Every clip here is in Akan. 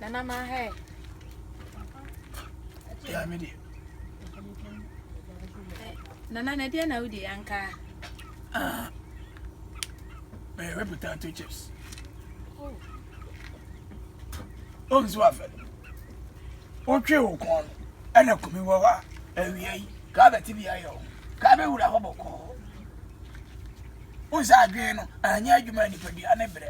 Nana my hair. Yeah, me dear. Nana, I didn't know the anchor. May I put 2 chips? Oh, Swafford. Okay, corn. And a coming over. And we gather TBIO. Gather with a hobble call. Who's again? And yeah, you might put the unable.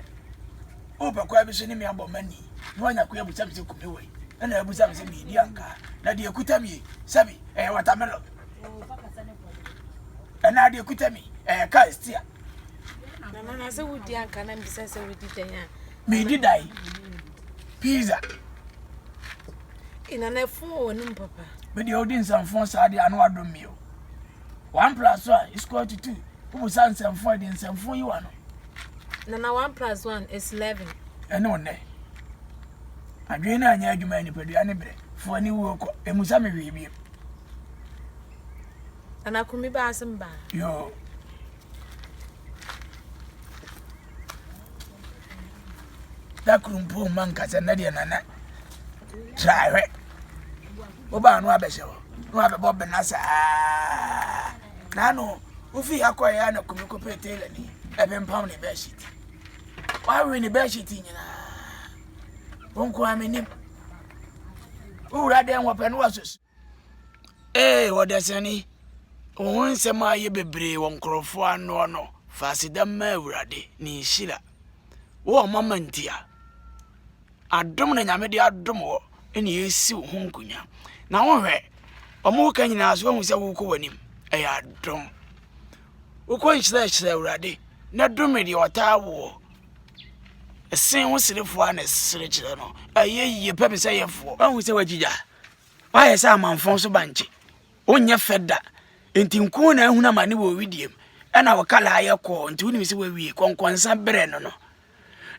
Open quite sending me about money. One I could have something to come away. And I was something me, the anchor. Now, dear, could tell me, Savvy, and watermelon. And now, dear, could tell me, cast here. Nana, so would the anchor and be says with the Me did I? Pizza. In an phone, Papa. But the audience and phones are the annual meal. 1 + 1 is equal to 2. Who sends some 4 and some 4 you are. Nana 1 + 1 is 11. And on there. I drain a near you many per the anibred for any work a Musami review. And I could be by some bar. Yo. That couldn't pull Mancas and Nadia Nana. Try it. Oba no abesho. No abe Bob Nasa. Nano, ufi akwaya na kumikope tele ni. Ebe pound the bed sheet. Why we in the bed sheet in Wonko amini. Ura den wapen wasus. What does any? Ohun se ma ye bebre won krofo ano no. Fasida ma urade ni shira. Wo mama ntia. Adom na nyame de adom wo eni esi wo hunkunya. Na wo hwe omo ka nyina so hu se wo ko wanim. Eya adom. Wo ko nhyira urade na dom de ota wo. Esen wo sirefo ana sire kire no. Aye pem se yefo. Hu se wagija. Wa ye se amanfon so banche. Onye feda. Enti nku na ehuna mane wo widiem. Ena wo kala aye ko nti woni se wawie konkonsa bere no no.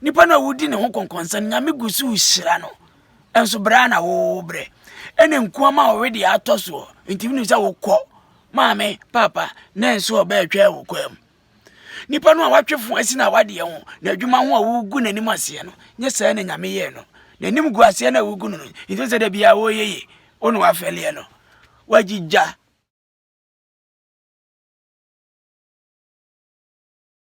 Nipa na wudi ne ho konkonsa nyame gusu hira no. Enso bra na wo bre. Ene nku ama wo wedi atoso. Enti woni se wo kọ. Maame, papa, na enso oba etwa wo kwam. Nipa no a watwefo asi na wade ho na adwuma ho a wugu nanim ase no nye saa na nyame ye no nanim gu ase na wugu no enti se da bia wo yeye ono afele no wagija